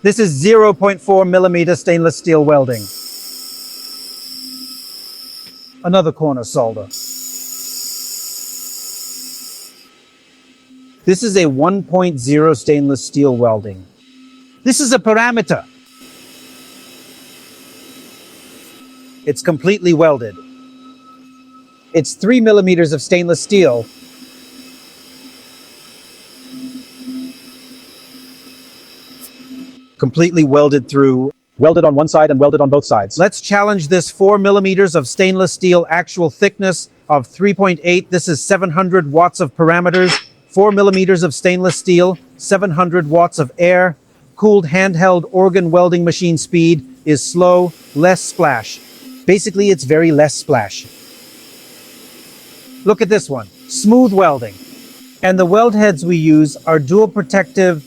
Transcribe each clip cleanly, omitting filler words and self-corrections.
This is 0.4 millimeter stainless steel welding. Another corner solder. This is a 1.0 stainless steel welding. This is a parameter. It's completely welded. It's 3 millimeters of stainless steel. Completely welded through. Welded on one side and welded on both sides. Let's challenge this 4 millimeters of stainless steel, actual thickness of 3.8. This is 700 watts of parameters. 4 millimeters of stainless steel, 700 watts of air. Cooled handheld organ welding machine speed is slow, less splash. Basically, it's very less splash. Look at this one, smooth welding. And the weld heads we use are dual protective.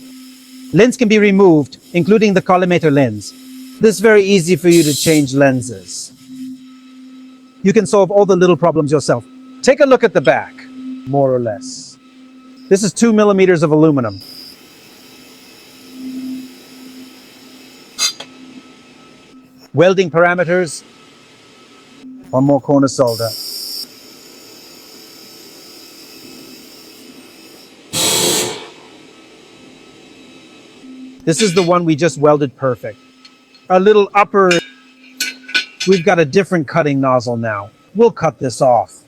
Lens can be removed, including the collimator lens. This is very easy for you to change lenses. You can solve all the little problems yourself. Take a look at the back, more or less. This is 2 millimeters of aluminum. Welding parameters. One more corner solder. This is the one we just welded perfect. A little upper, we've got a different cutting nozzle now. We'll cut this off.